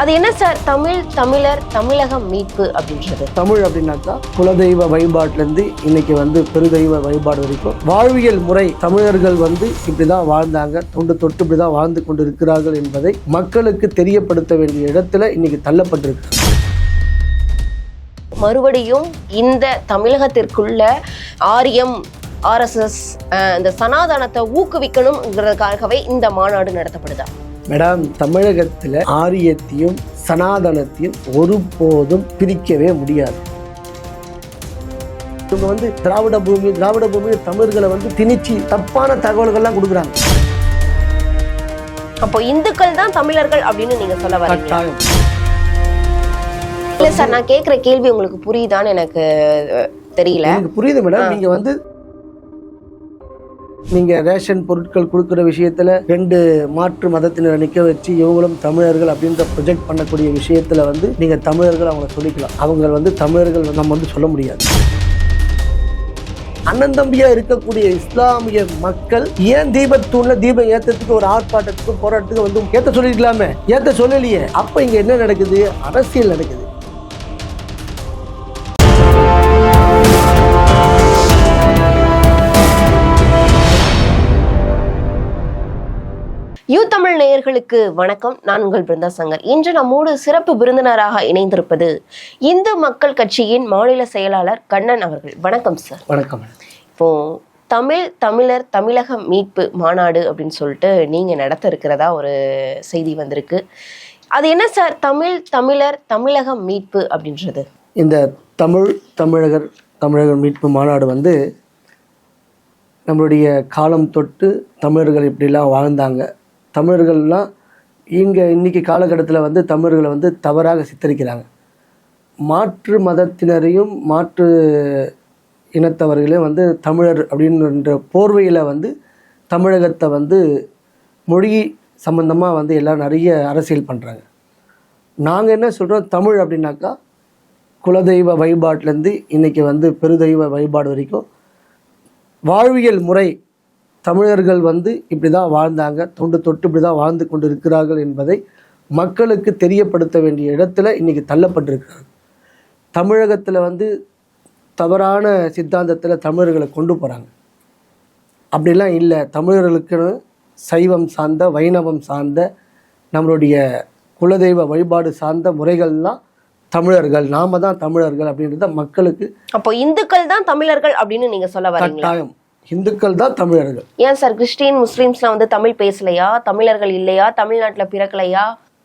அது என்ன சார் தமிழர் தமிழகம் மீட்பு அப்படின்றது? தமிழ் அப்படின்னாக்கா குலதெய்வ வழிபாட்டிலேருந்து இன்னைக்கு பெருதெய்வ வழிபாடு வரைக்கும் வாழ்வியல் முறை தமிழர்கள் இப்படிதான் வாழ்ந்தாங்க, தொண்டு தொட்டு இப்படிதான் வாழ்ந்து கொண்டு இருக்கிறார்கள் என்பதை மக்களுக்கு தெரியப்படுத்த வேண்டிய இடத்துல இன்னைக்கு தள்ளப்பட்டிருக்கு. மறுபடியும் இந்த தமிழகத்திற்குள்ள ஆரியம் ஆர்எஸ்எஸ் இந்த சனாதனத்தை ஊக்குவிக்கணும்ங்கிறதுக்காகவே இந்த மாநாடு நடத்தப்படுதா? மேடம், தமிழகத்தில் ஆரியத்தையும் சனாதனத்தையும் ஒருபோதும் பிரிக்கவே முடியாது. இவங்க திராவிட பூமி தமிழர்களை திணிச்சு தப்பான தகவல்கள்லாம் கொடுக்குறாங்க. அப்போ இந்துக்கள் தான் தமிழர்கள் அப்படின்னு நீங்க சொல்ல வரீங்க? இல்ல சார், நான் கேட்கிற கேள்வி உங்களுக்கு புரியுதான்னு எனக்கு தெரியல. எனக்கு புரியுது மேடம். நீங்க ரேஷன் பொருட்கள் கொடுக்குற விஷயத்துல 2 மாற்று மதத்தினரை நிக்க வச்சு இவங்களும் தமிழர்கள் அப்படின்ற ப்ரொஜெக்ட் பண்ணக்கூடிய விஷயத்துல நீங்க தமிழர்கள் அவங்கள சொல்லிக்கலாம். அவங்க தமிழர்கள் நம்ம சொல்ல முடியாது. அண்ணன் தம்பியா இருக்கக்கூடிய இஸ்லாமிய மக்கள் ஏன் தீபத்தூண்ல தீபம் ஏத்தத்துக்கு ஒரு ஆர்ப்பாட்டத்துக்கு போராட்டத்துக்கு ஏத்த சொல்லிருக்கலாமே, ஏத்த சொல்லலையே. அப்ப இங்க என்ன நடக்குது? அரசியல் நடக்குது. யூ தமிழ் நேயர்களுக்கு வணக்கம். நான் உங்கள் பிருந்தா சங்கர். இன்று நம்மோடு சிறப்பு விருந்தினராக இணைந்திருப்பது இந்து மக்கள் கட்சியின் மாநில செயலாளர் கண்ணன் அவர்கள். வணக்கம் சார். வணக்கம். இப்போ தமிழர் தமிழகம் மீட்பு மாநாடு அப்படின்னு சொல்லிட்டு நீங்க நடத்த இருக்கிறதா ஒரு செய்தி வந்திருக்கு. அது என்ன சார் தமிழர் தமிழகம் மீட்பு அப்படின்றது? இந்த தமிழக மீட்பு மாநாடு நம்மளுடைய காலம் தொட்டு தமிழர்கள் இப்படிலாம் வாழ்ந்தாங்க, தமிழர்கள்லாம் இன்னைக்கு காலகட்டத்தில் தமிழர்களை தவறாக சித்தரிக்கிறாங்க. மாற்று மதத்தினரையும் மாற்று இனத்தவர்களையும் தமிழர் அப்படின்ற போர்வையில் தமிழகத்தை மொழி சம்பந்தமாக எல்லாம் நிறைய அரசியல் பண்ணுறாங்க. நாங்கள் என்ன சொல்கிறோம், தமிழ் அப்படின்னாக்கா குலதெய்வ வழிபாட்டிலேருந்து இன்றைக்கி பெருதெய்வ வழிபாடு வரைக்கும் வாழ்வியல் முறை தமிழர்கள் இப்படி தான் வாழ்ந்தாங்க, தொண்டு தொட்டு இப்படி தான் வாழ்ந்து கொண்டு இருக்கிறார்கள் என்பதை மக்களுக்கு தெரியப்படுத்த வேண்டிய இடத்துல இன்றைக்கி தள்ளப்பட்டிருக்கிறாங்க. தமிழகத்தில் தவறான சித்தாந்தத்தில் தமிழர்களை கொண்டு போகிறாங்க. அப்படிலாம் இல்லை. தமிழர்களுக்குன்னு சைவம் சார்ந்த வைணவம் சார்ந்த நம்மளுடைய குலதெய்வ வழிபாடு சார்ந்த முறைகள்லாம் தமிழர்கள், நாம தான் தமிழர்கள் அப்படின்றத மக்களுக்கு. அப்போ இந்துக்கள் தான் தமிழர்கள் அப்படின்னு நீங்க சொல்ல வரீங்க? கட்டாயம் இந்துக்கள் தான் தமிழர்கள். ஏன் சார் கிறிஸ்டின் முஸ்லிம்ஸ்லாம் தமிழ் பேசலையா? தமிழர்கள் இல்லையா? தமிழ்நாட்டில் பிறக்கலையா?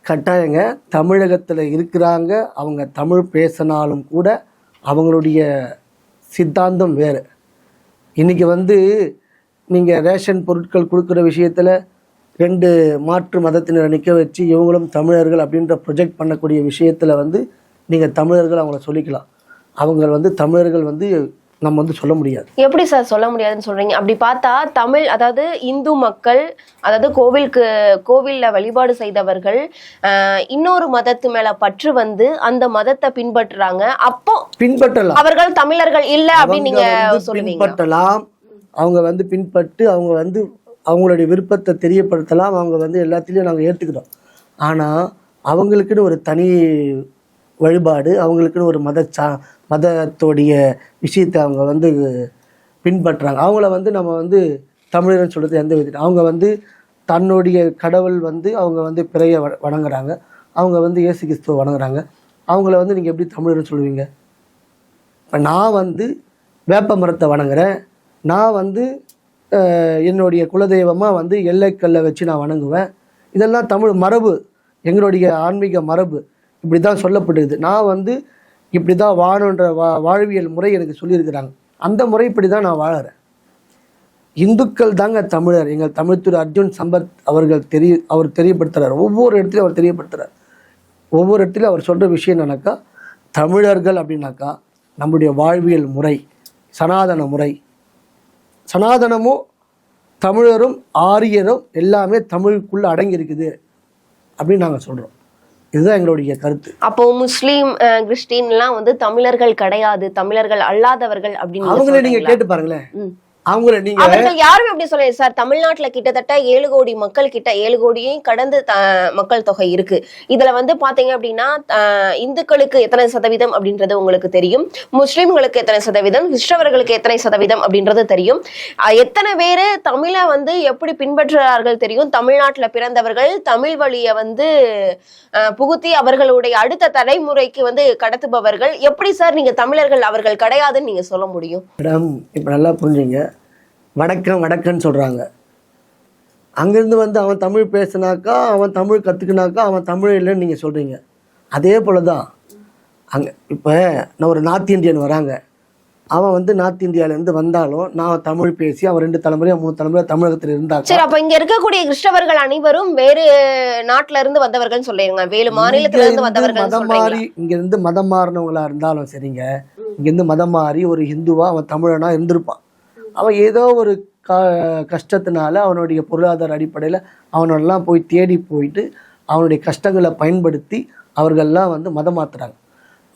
கட்டாயங்க. தமிழகத்தில் இருக்கிறாங்க, அவங்க தமிழ் பேசினாலும் கூட அவங்களுடைய சித்தாந்தம் வேறு. இன்றைக்கி நீங்கள் ரேஷன் பொருட்கள் கொடுக்குற விஷயத்தில் 2 மாற்று மதத்தினரை நிற்க வச்சு இவங்களும் தமிழர்கள் அப்படின்ற ப்ரொஜெக்ட் பண்ணக்கூடிய விஷயத்தில் நீங்கள் தமிழர்கள் அவங்கள சொல்லிக்கலாம். அவங்க தமிழர்கள் நம்ம சொல்ல முடியாது. எப்படி சார் சொல்ல முடியாதுன்னு சொல்றீங்க? அப்படி பார்த்தா அதாவது இந்து மக்கள், அதாவது கோவில்ல வழிபாடு செய்தவர்கள் இன்னொரு மதத்து மேல பற்று அந்த மதத்தை பின்பற்றுறாங்க. அப்போ பின்பற்றலாம், அவர்கள் தமிழர்கள் இல்ல அப்படின்னு நீங்க சொல்லுவீங்க? பின்பற்றலாம். அவங்க பின்பற்று அவங்க அவங்களுடைய விருப்பத்தை தெரியப்படுத்தலாம். அவங்க எல்லாத்திலையும் நாங்கள் ஏற்றுக்கிறோம். ஆனால் அவங்களுக்குன்னு ஒரு தனி வழிபாடு, அவங்களுக்குன்னு ஒரு மதத்தோடைய விஷயத்தை அவங்க பின்பற்றுறாங்க. அவங்கள நம்ம தமிழர்னு சொல்கிறது எந்த விதத்தில் அவங்க தன்னுடைய கடவுள் அவங்க பிறைய வணங்குறாங்க, அவங்க இயேசு கிறிஸ்துவ வணங்குறாங்க. அவங்கள நீங்கள் எப்படி தமிழர்னு சொல்லுவீங்க? இப்போ நான் வேப்ப மரத்தை வணங்குறேன், நான் என்னுடைய குலதெய்வமாக எல்லைக்கல்லை வச்சு நான் வணங்குவேன். இதெல்லாம் தமிழ் மரபு, எங்களுடைய ஆன்மீக மரபு இப்படி தான் சொல்லப்படுது. நான் இப்படி தான் வாழன்ற வாழ்வியல் முறை எனக்கு சொல்லியிருக்கிறாங்க. அந்த முறைப்படி தான் நான் வாழறேன். இந்துக்கள் தாங்க தமிழர். எங்கள் தமிழ்த்துறை அர்ஜுன் சம்பத் அவர்கள் அவர் தெரியப்படுத்துகிறார். ஒவ்வொரு இடத்துலையும் அவர் தெரியப்படுத்துகிறார். ஒவ்வொரு இடத்துலையும் அவர் சொல்கிற விஷயம் என்னன்னாக்கா, தமிழர்கள் அப்படின்னாக்கா நம்முடைய வாழ்வியல் முறை சனாதன முறை. சனாதனமும் தமிழரும் ஆரியரும் எல்லாமே தமிழுக்குள்ளே அடங்கி இருக்குது அப்படின்னு நாங்கள் சொல்கிறோம். இதுதான் எங்களுடைய கருத்து. அப்போ முஸ்லீம் கிறிஸ்டின்லாம் தமிழர்கள் கிடையாது, தமிழர்கள் அல்லாதவர்கள் அப்படின்னு அவங்களே நீங்க கேட்டு பாருங்களேன். அவங்கள நீங்க அவர்கள் யாருமே அப்படி சொல்ல சார். தமிழ்நாட்டுல கிட்டத்தட்ட 7 கோடி மக்கள் கிட்ட 7 கோடியையும் கடந்து மக்கள் தொகை இருக்கு. இதுல வந்து பாத்தீங்க அப்படின்னா இந்துக்களுக்கு எத்தனை சதவீதம் அப்படின்றது உங்களுக்கு தெரியும், முஸ்லிம்களுக்கு எத்தனை சதவீதம், கிறிஸ்தவர்களுக்கு எத்தனை சதவீதம் அப்படின்றது தெரியும். எத்தனை பேரு தமிழை வந்து எப்படி பின்பற்றுகிறார்கள் தெரியும். தமிழ்நாட்டுல பிறந்தவர்கள் தமிழ் வழியை வந்து புகுத்தி அவர்களுடைய அடுத்த தலைமுறைக்கு வந்து கடத்துபவர்கள். எப்படி சார் நீங்க தமிழர்கள் அவர்கள் கிடையாதுன்னு நீங்க சொல்ல முடியும்? மேடம் இப்ப நல்லா புரிஞ்சுங்க. வடக்கன்னு சொல்றாங்க. அங்கிருந்து வந்து அவன் தமிழ் பேசினாக்கா, அவன் தமிழ் கத்துக்கினாக்கா அவன் தமிழ் இல்லைன்னு நீங்க சொல்றீங்க. அதே போலதான் அங்க இப்ப நான் ஒரு நார்த் இந்தியன் வராங்க, அவன் வந்து நார்த் இந்தியாவிலேருந்து வந்தாலும் நான் தமிழ் பேசி அவன் 2 தலைமுறையா 3 தலைமுறை தமிழகத்தில் இருந்தாங்க. சரி, அப்ப இங்க இருக்கக்கூடிய கிறிஸ்தவர்கள் அனைவரும் வேறு நாட்டுல இருந்து வந்தவர்கள் சொல்லிருங்க, வேறு மாநிலத்துல இருந்து வந்தவர்கள் மதம் மாறி இங்க இருந்து மதம் மாறினவங்களா இருந்தாலும் சரிங்க, இங்க இருந்து மதம் மாறி ஒரு ஹிந்துவா அவன் தமிழனா இருந்திருப்பான். அவன் ஏதோ ஒரு கஷ்டத்தினால அவனுடைய பொருளாதார அடிப்படையில் அவனெல்லாம் போய் தேடி போயிட்டு அவனுடைய கஷ்டங்களை பயன்படுத்தி அவர்கள்லாம் வந்து மதம் மாத்துறாங்க.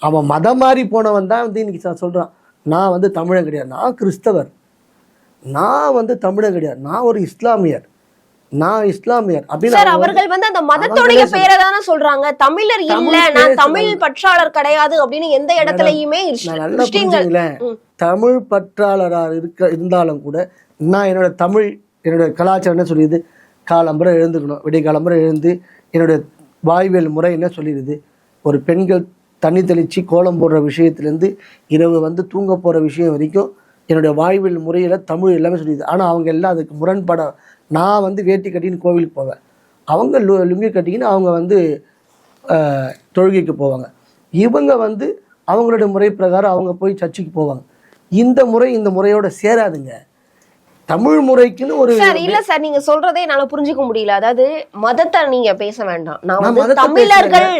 அவன் மதம் மாறி போனவன் தான் வந்து இன்னைக்கு சொல்றான், நான் வந்து தமிழன் கிடையாது, நான் கிறிஸ்தவர், நான் வந்து தமிழன் கிடையாது, நான் ஒரு இஸ்லாமியர் அப்படின்னு அவர்கள் வந்து அந்த மதத்தோடைய பேரை தானே சொல்றாங்க. தமிழர் இல்ல, நான் தமிழ் பற்றாளர் கிடையாது அப்படின்னு எந்த இடத்துலயுமே தமிழ் பற்றாளராக இருந்தாலும் கூட நான் என்னோட கலாச்சாரம் என்ன சொல்லிடுது, காலம்பரை எழுந்துக்கணும், விடிய காலம்பரை எழுந்து என்னுடைய வாய்வியல் முறை என்ன சொல்லிடுது, ஒரு பெண்கள் தண்ணி தெளித்து கோலம் போடுற விஷயத்துலேருந்து இரவு வந்து தூங்க போகிற விஷயம் வரைக்கும் என்னுடைய வாழ்வில் முறையில் தமிழ் எல்லாமே சொல்லிடுது. ஆனால் அவங்க எல்லாம் அதுக்கு முரண்பட, நான் வந்து வேட்டி கட்டின்னு கோவிலுக்கு போவேன், அவங்க லுங்கி கட்டிக்கின்னு அவங்க வந்து தொழுகைக்கு போவாங்க, இவங்க வந்து அவங்களுடைய முறை பிரகாரம் அவங்க போய் சர்ச்சுக்கு போவாங்க. இந்த முறையோட சேராதுங்க. தமிழ் முறைக்குன்னு ஒரு இல்ல சார், நீங்க சொல்றதே என்னால புரிஞ்சுக்க முடியல. அதாவது மதத்தை நீங்க பேச வேண்டாம், நான் வந்து தமிழர்கள்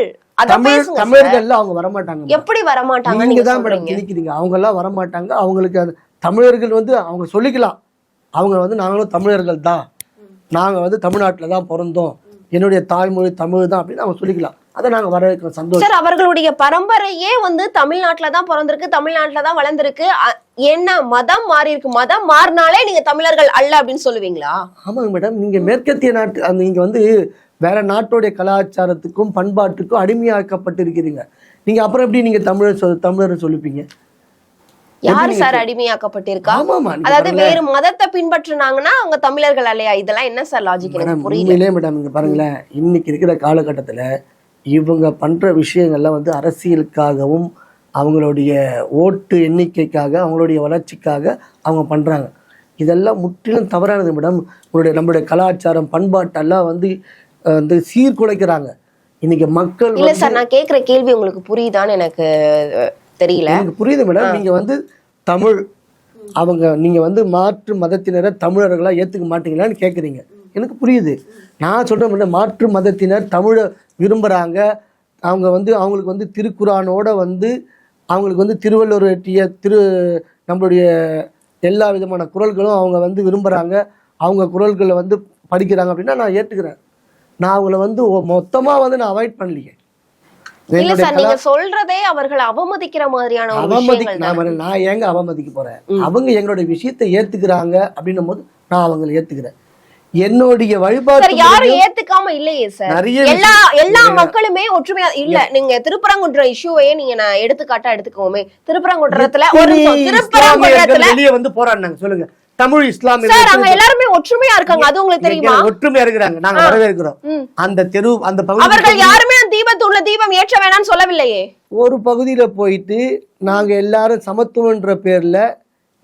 தமிழர்கள்ல அவங்க வரமாட்டாங்க. எப்படி வரமாட்டாங்க? நீங்க தான் மேடம் திணிக்கிறீங்க. அவங்க எல்லாம் வரமாட்டாங்க. அவங்களுக்கு அது தமிழர்கள் வந்து அவங்க சொல்லிக்கலாம், அவங்க வந்து நாங்களும் தமிழர்கள் தான், நாங்க வந்து தமிழ்நாட்டில் தான் பிறந்தோம், என்னுடைய தாய்மொழி தமிழ் தான் அப்படின்னு அவங்க சொல்லிக்கலாம். அதை நாங்க வரவேற்கிறோம், சந்தோஷம். சார், அவர்களுடைய பரம்பரையே வந்து தமிழ்நாட்டில தான் பிறந்திருக்கு, தமிழ்நாட்டில தான் வளர்ந்திருக்கு. என்ன மதம் மாறி இருக்கு, மதம் மாறினாலே நீங்க தமிழர்கள் அல்ல அப்படின்னு சொல்லுவீங்களா? ஆமாங்க மேடம், நீங்க மேற்கத்திய நாட்டு நீங்க வந்து வேற நாட்டுடைய கலாச்சாரத்துக்கும் பண்பாட்டுக்கும் அடிமையாக்கப்பட்டு இருக்கிறீங்க. நீங்க அப்புறம் எப்படி நீங்க தமிழர் சொல்லிப்பீங்க? யாரு சார் அடிமையாக்கப்பட்டிருக்கா? அதாவது வேறு மதத்தை பின்பற்றினாங்கன்னா அவங்க தமிழர்கள் இல்லையா? இதெல்லாம் என்ன சார் லாஜிக்? எனக்கு புரியல மேடம். இங்க பாருங்களேன், இன்னைக்கு இருக்கிற காலகட்டத்துல இவங்க பண்ற விஷயங்கள்லாம் வந்து அரசியலுக்காகவும் அவங்களுடைய ஓட்டு எண்ணிக்கைக்காக அவங்களுடைய வளர்ச்சிக்காக அவங்க பண்றாங்க. இதெல்லாம் முற்றிலும் தவறானது மேடம். நம்மளுடைய கலாச்சாரம் பண்பாட்டெல்லாம் வந்து சீர்குலைக்கிறாங்க இன்னைக்கு மக்கள். இல்ல சார், நான் கேக்குற கேள்வி உங்களுக்கு புரியுதான்னு எனக்கு தெரியல. எனக்கு புரியுது மேடம். நீங்க வந்து நீங்க வந்து மாற்று மதத்தினரை தமிழர்களா ஏத்துக்க மாட்டீங்களான்னு கேக்குறீங்க, எனக்கு புரியுது. நான் சொல்றேன் மேடம், மாற்று மதத்தினர் தமிழை விரும்புறாங்க. அவங்க வந்து அவங்களுக்கு வந்து திருக்குறானோட வந்து அவங்களுக்கு வந்து திருவள்ளுவர் நம்மளுடைய எல்லா விதமான குறள்களும் அவங்க வந்து விரும்புறாங்க, அவங்க குறள்களை வந்து படிக்கிறாங்க அப்படின்னா நான் ஏற்றுக்கிறேன். நான் அவங்கள வந்து மொத்தமா வந்து நான் அவாய்ட் பண்ணலையே. இல்ல சார், நீங்க சொல்றதே அவர்கள் அவமதிக்கிற மாதிரியான நான் ஏங்க அவமதிக்க போறேன்? அவங்க எங்களுடைய விஷயத்தை ஏத்துக்கிறாங்க அப்படின்னும் போது நான் அவங்களை ஏத்துக்கிறேன். என்னுடைய வழிபாடு யாரும் ஏத்துக்காம இல்லையே சார். எல்லா மக்களுமே ஒற்றுமையா இல்ல. நீங்க திருப்பரங்குன்ற இஷ்யூவையே நீங்க நான் எடுத்துக்காட்டா எடுத்துக்கோமே. திருப்பரங்குன்றத்துல வெளியே வந்து போராடினாங்க, சொல்லுங்க. தமிழ் இஸ்லாமிய எல்லாருமே ஒற்றுமையா இருக்காங்க, அது உங்களுக்கு தெரியுமா? ஒற்றுமையா இருக்கிறாங்க, நாங்க வரவேற்கிறோம். அந்த அந்த பகுதி அவர்கள் யாருமே தீபத்துள்ள தீபம் ஏற்ற வேணாம்னு சொல்லவில்லையே. ஒரு பகுதியில போயிட்டு நாங்க எல்லாரும் சமத்துவன்ற பேர்ல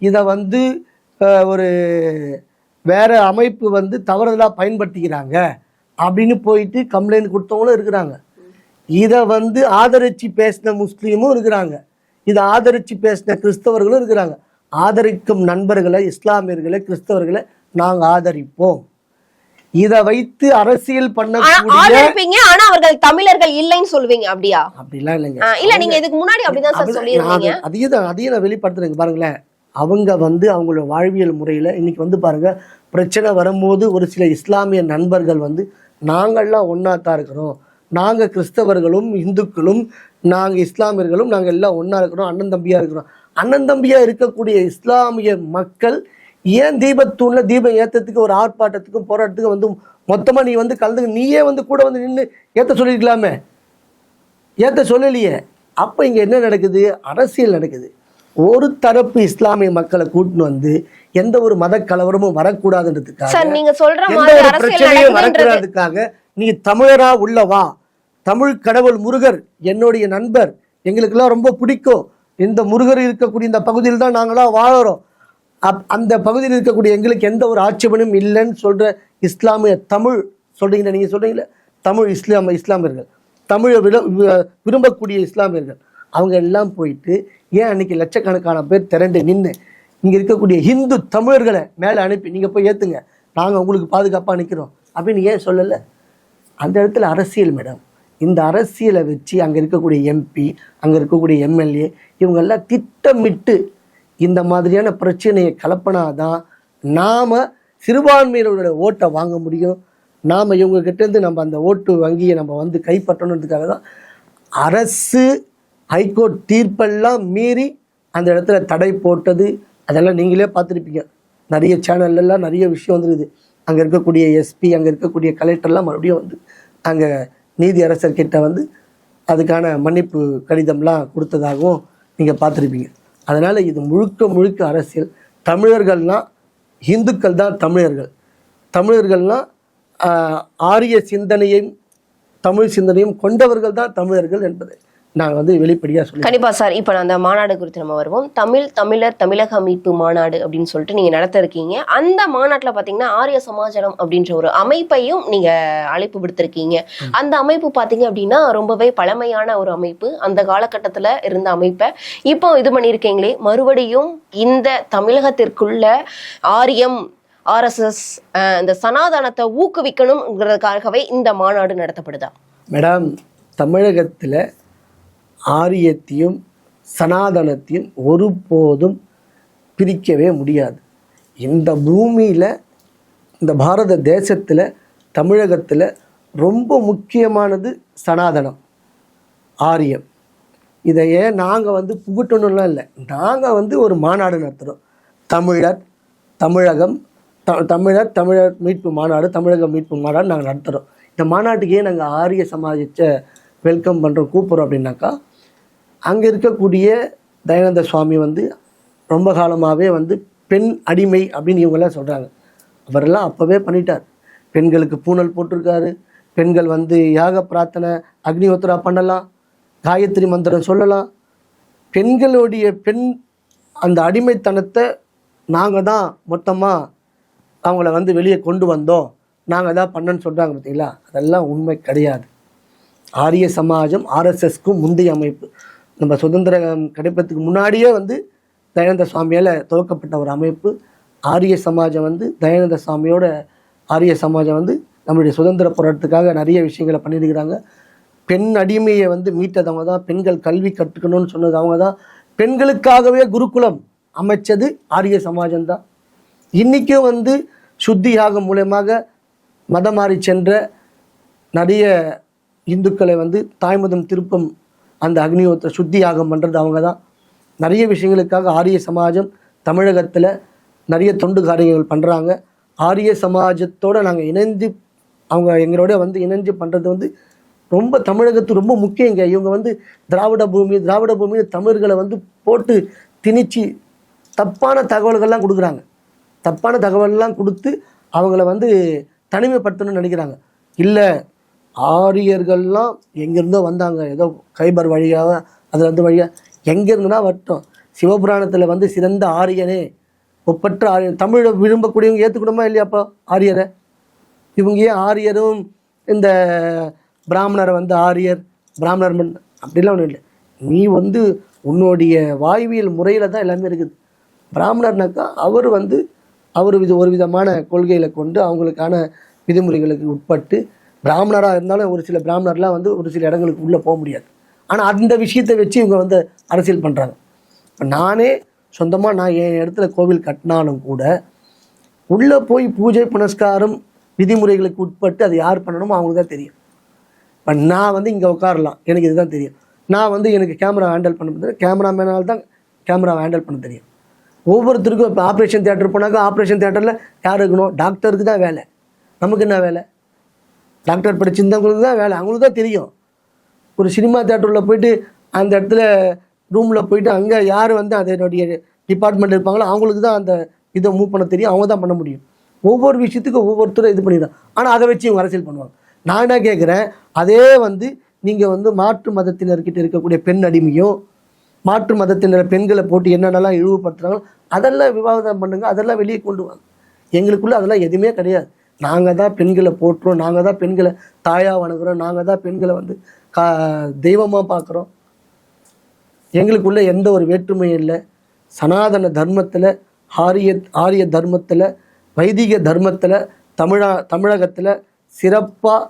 இத வந்து ஒரு வேற அமைப்பு வந்து தவறுதலா பயன்படுத்திக்கிறாங்க அப்படின்னு போயிட்டு கம்ப்ளைண்ட் கொடுத்தவங்களும் இருக்கிறாங்க. இதை வந்து ஆதரிச்சு பேசின முஸ்லீமும் இருக்கிறாங்க, இதை ஆதரிச்சு பேசின கிறிஸ்தவர்களும் இருக்கிறாங்க. ஆதரிக்கும் நண்பர்களை, இஸ்லாமியர்களை, கிறிஸ்தவர்களை நாங்க ஆதரிப்போம். இதை வைத்து அரசியல் பண்ண ஆனா அவர்கள் தமிழர்கள் இல்லைன்னு சொல்லுவீங்க, அப்படியா? அப்படிலாம் இல்லைங்க. இல்ல, நீங்க இதுக்கு முன்னாடி அப்படிதான் சார் சொல்லிருக்கீங்க. அதையும் நான் வெளிப்படுத்துறேங்க. பாருங்களேன், அவங்க வந்து அவங்களோட வாழ்வியல் முறையில இன்னைக்கு வந்து பாருங்க, பிரச்சனை வரும்போது ஒரு சில இஸ்லாமிய நண்பர்கள் வந்து நாங்கள்லாம் ஒன்னாத்தான் இருக்கிறோம், நாங்க கிறிஸ்தவர்களும் இந்துக்களும் நாங்க இஸ்லாமியர்களும் நாங்க எல்லாம் ஒன்னா இருக்கிறோம், அண்ணன் தம்பியா இருக்கிறோம். அண்ணன் தம்பியா இருக்கக்கூடிய இஸ்லாமிய மக்கள் ஏன் தீபத்தூண்ல தீபம் ஏத்தத்துக்கு ஒரு ஆர்ப்பாட்டத்துக்கும் போராட்டத்துக்கும் வந்து மொத்தமா நீ வந்து கலந்து நீயே வந்து கூட வந்து நின்று ஏத்த சொல்லிருக்கலாமே, ஏத்த சொல்லலையே. அப்ப இங்க என்ன நடக்குது? அரசியல் நடக்குது. ஒரு தரப்பு இஸ்லாமிய மக்களை கூட்டின்னு வந்து எந்த ஒரு மத கலவரமும் வரக்கூடாதுன்றதுக்காக, சார் நீங்க சொல்ற எந்த மாதிரி ஒரு அரசியல் பிரச்சனையும் நடக்குதுன்றது வரக்கூடாதுக்காக நீ தமிழரா உள்ளவா, தமிழ் கடவுள் முருகர் என்னுடைய நண்பர், எங்களுக்கெல்லாம் ரொம்ப பிடிக்கும், இந்த முருகர் இருக்கக்கூடிய இந்த பகுதியில் தான் நாங்களாம் வாழறோம், அந்த பகுதியில் இருக்கக்கூடிய எங்களுக்கு எந்த ஒரு ஆட்சேபனும் இல்லைன்னு சொல்ற இஸ்லாமிய தமிழ் சொல்றீங்க, நீங்க சொல்றீங்களே தமிழ் இஸ்லாமியர்கள், தமிழை விரும்பக்கூடிய இஸ்லாமியர்கள், அவங்க எல்லாம் போயிட்டு ஏன் அன்னைக்கு லட்சக்கணக்கான பேர் திரண்டு நின்று இங்க இருக்கக்கூடிய இந்து தமிழர்களை மேலே அனுப்பி நீங்க போய் ஏத்துங்க, நாங்க உங்களுக்கு பாதுகாப்பா நிற்கிறோம் அப்படின்னு ஏன் சொல்லலை? அந்த இடத்துல அரசியல் மேடம். இந்த அரசியலை வச்சு அங்கே இருக்கக்கூடிய எம்பி, அங்கே இருக்கக்கூடிய எம்எல்ஏ, இவங்கெல்லாம் திட்டமிட்டு இந்த மாதிரியான பிரச்சனையை கலப்பினாதான் நாம் சிறுபான்மையினரோட ஓட்டை வாங்க முடியும். நாம் இவங்ககிட்டேருந்து நம்ம அந்த ஓட்டு வங்கியை நம்ம வந்து கைப்பற்றணுன்றதுக்காக தான் அரசு ஹைகோர்ட் தீர்ப்பெல்லாம் மீறி அந்த இடத்துல தடை போட்டது. அதெல்லாம் நீங்களே பார்த்துருப்பீங்க, நிறைய சேனல்லாம் நிறைய விஷயம் வந்துருக்குது. அங்கே இருக்கக்கூடிய எஸ்பி, அங்கே இருக்கக்கூடிய கலெக்டர்லாம் மறுபடியும் வந்து அங்கே நீதி அரசர்கிட்ட வந்து அதுக்கான மன்னிப்பு கடிதம்லாம் கொடுத்ததாகவும் நீங்கள் பார்த்துருப்பீங்க. அதனால் இது முழுக்க முழுக்க அரசியல். தமிழர்கள்னால் இந்துக்கள் தான் தமிழர்கள், தமிழர்கள்னால் ஆரிய சிந்தனையும் தமிழ் சிந்தனையும் கொண்டவர்கள் தான் தமிழர்கள் என்பதை நான் வந்து வெளிப்படையாக சொல்லுவேன். கண்டிப்பா சார். இப்போ அந்த மாநாடு குறித்து நம்ம வருவோம். தமிழர் தமிழக மீட்பு மாநாடு அப்படின்னு சொல்லிட்டு நீங்க நடத்த இருக்கீங்க. அந்த மாநாட்டில் பார்த்தீங்கன்னா ஆரிய சமாஜம் அப்படின்ற ஒரு அமைப்பையும் நீங்க அழைப்பு விடுத்திருக்கீங்க. அந்த அமைப்பு பார்த்தீங்க அப்படின்னா ரொம்பவே பழமையான ஒரு அமைப்பு, அந்த காலகட்டத்தில் இருந்த அமைப்பை இப்போ இது பண்ணியிருக்கீங்களே, மறுபடியும் இந்த தமிழகத்திற்குள்ள ஆரியம் ஆர்எஸ்எஸ் இந்த சனாதனத்தை ஊக்குவிக்கணுங்கிறதுக்காகவே இந்த மாநாடு நடத்தப்படுதா? மேடம், தமிழகத்தில் ஆரியத்தையும் சனாதனத்தையும் ஒருபோதும் பிரிக்கவே முடியாது. இந்த பூமியில், இந்த பாரத தேசத்தில், தமிழகத்தில் ரொம்ப முக்கியமானது சனாதனம், ஆரியம். இதையே நாங்கள் வந்து புகுட்டணும்லாம் இல்லை, நாங்கள் வந்து ஒரு மாநாடு நடத்துகிறோம். தமிழர் மீட்பு மாநாடு, தமிழக மீட்பு மாநாடு நாங்கள் நடத்துகிறோம். இந்த மாநாட்டுக்கே நாங்கள் ஆரிய சமாஜத்தை வெல்கம் பண்ணுறோம், கூப்பிட்றோம். அப்படின்னாக்கா அங்கே இருக்கக்கூடிய தயானந்த சுவாமி வந்து ரொம்ப காலமாகவே வந்து பெண் அடிமை அப்படின்னு இவங்கெல்லாம் சொல்கிறாங்க. அவரெல்லாம் அப்போவே பண்ணிட்டார். பெண்களுக்கு பூணல் போட்டிருக்காரு, பெண்கள் வந்து யாக பிரார்த்தனை அக்னிஹோத்ரா பண்ணலாம், காயத்ரி மந்திரம் சொல்லலாம். பெண்களுடைய அந்த அடிமைத்தனத்தை நாங்கள் தான் மொத்தமாக அவங்கள வந்து வெளியே கொண்டு வந்தோம், நாங்கள் தான் பண்ணன்னு சொல்கிறாங்க பார்த்தீங்களா? அதெல்லாம் உண்மை கிடையாது. ஆரிய சமாஜம் ஆர்எஸ்எஸ்க்கும் முந்தைய அமைப்பு. நம்ம சுதந்திரம் கிடைப்பதுக்கு முன்னாடியே வந்து தயானந்த சுவாமியால் துவக்கப்பட்ட ஒரு அமைப்பு. ஆரிய சமாஜம் வந்து தயானந்த சுவாமியோட ஆரிய சமாஜம் வந்து நம்மளுடைய சுதந்திர போராட்டத்துக்காக நிறைய விஷயங்களை பண்ணியிருக்கிறாங்க. பெண் அடிமையை வந்து மீட்டதவங்க தான், பெண்கள் கல்வி கற்றுக்கணும்னு சொன்னது அவங்க தான், பெண்களுக்காகவே குருகுலம் அமைச்சது ஆரிய சமாஜம் தான். இன்றைக்கும் வந்து சுத்தி யாகம் மூலமாக மதம் மாறி சென்ற நிறைய இந்துக்களை வந்து தாய்மதம் திருப்பம் அந்த அக்னிஹோத்திர சுத்தி யாகம் பண்ணுறது அவங்க தான். நிறைய விஷயங்களுக்காக ஆரிய சமாஜம் தமிழகத்தில் நிறைய தொண்டு காரியங்கள் பண்ணுறாங்க. ஆரிய சமாஜத்தோடு நாங்கள் இணைந்து, அவங்க எங்களோட வந்து இணைஞ்சு பண்ணுறது வந்து ரொம்ப தமிழகத்துக்கு ரொம்ப முக்கியங்க. இவங்க வந்து திராவிட பூமின்னு தமிழர்களை வந்து போட்டு திணிச்சு தப்பான தகவல்கள்லாம் கொடுக்குறாங்க. தப்பான தகவல்லாம் கொடுத்து அவங்கள வந்து தனிமைப்படுத்தணும்னு நினைக்கிறாங்க. இல்லை, ஆரியர்கள்லாம் எங்கேருந்தோ வந்தாங்க, ஏதோ கைபர் வழியாக அதில் வந்து வழியாக எங்கேருந்துனா வரட்டும். சிவபுராணத்தில் வந்து சிறந்த ஆரியனே, ஒப்பற்ற ஆரியன், தமிழை விரும்பக்கூடியவங்க ஏற்றுக்கணுமா இல்லையாப்போ ஆரியரை? இவங்க ஏன் ஆரியரும் இந்த பிராமணரை வந்து ஆரியர் பிராமணர் அப்படிலாம் ஒன்றும் இல்லை. நீ வந்து உன்னுடைய வாய்வியல் முறையில் தான் எல்லாமே இருக்குது. பிராமணர்னாக்கா அவர் வந்து ஒரு விதமான கொள்கைகளை கொண்டு அவங்களுக்கான விதிமுறைகளுக்கு உட்பட்டு பிராமணராக இருந்தாலும் ஒரு சில பிராமணர்லாம் வந்து ஒரு சில இடங்களுக்கு உள்ளே போக முடியாது. ஆனால் அந்த விஷயத்தை வச்சு இவங்க வந்து அரசியல் பண்ணுறாங்க. நானே சொந்தமாக நான் என் இடத்துல கோவில் கட்டினாலும் கூட உள்ளே போய் பூஜை புனஸ்காரம் விதிமுறைகளுக்கு உட்பட்டு அதை யார் பண்ணணுமோ அவங்களுக்கு தான் தெரியும். இப்போ நான் வந்து இங்கே உட்காரலாம், எனக்கு இதுதான் தெரியும். நான் வந்து எனக்கு கேமரா ஹேண்டில் பண்ண தெரியும், கேமராமேனால் தான் கேமரா ஹேண்டில் பண்ண தெரியும். ஒவ்வொருத்தருக்கும் இப்போ ஆப்ரேஷன் தியேட்டர் போனாக்கா ஆப்ரேஷன் தியேட்டரில் யார் இருக்கணும்? டாக்டருக்கு தான் வேலை. நமக்கு என்ன வேலை? டாக்டர் படிச்சிருந்தவங்களுக்கு தான் வேலை, அவங்களுக்கு தான் தெரியும். ஒரு சினிமா தியேட்டரில் போயிட்டு அந்த இடத்துல ரூமில் போயிட்டு அங்கே யார் வந்து அதனுடைய டிபார்ட்மெண்ட் இருப்பாங்களோ அவங்களுக்கு தான் அந்த இதை மூவ் பண்ண தெரியும், அவங்க தான் பண்ண முடியும். ஒவ்வொரு விஷயத்துக்கும் ஒவ்வொருத்தரும் இது பண்ணிடுறாங்க. ஆனால் அதை வச்சு இவங்க அரசியல் பண்ணுவாங்க. நான் என்ன கேட்குறேன், அதே வந்து நீங்கள் வந்து மாற்று மதத்தினர்கிட்ட இருக்கக்கூடிய பெண் அடிமையும் மாற்று மதத்தினர் பெண்களை போட்டு என்னென்னலாம் இழிவுபடுத்துகிறாங்களோ அதெல்லாம் விவாதம் பண்ணுங்க, அதெல்லாம் வெளியே கொண்டு வாங்க. எங்களுக்குள்ள அதெல்லாம் எதுவுமே கிடையாது. நாங்கள் தான் பெண்களை போட்டுறோம், நாங்கள் தான் பெண்களை தாயாக வணங்குறோம், நாங்கள் தான் பெண்களை வந்து தெய்வமாக பார்க்குறோம். எங்களுக்குள்ள எந்த ஒரு வேற்றுமையும் இல்லை. சனாதன தர்மத்தில், ஆரிய தர்மத்தில், வைதிக தர்மத்தில், தமிழகத்தில் சிறப்பாக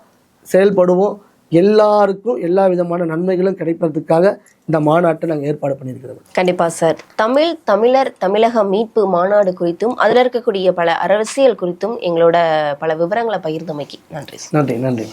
செயல்படுவோம். எல்லாருக்கும் எல்லா விதமான நன்மைகளும் கிடைப்பதற்காக இந்த மாநாட்டை நாங்கள் ஏற்பாடு பண்ணியிருக்கிறோம். கண்டிப்பா சார். தமிழர் தமிழக மீட்பு மாநாடு குறித்தும் அதில் இருக்கக்கூடிய பல அரசியல் குறித்தும் எங்களோட பல விவரங்களை பகிர்ந்தமைக்கு நன்றி. நன்றி.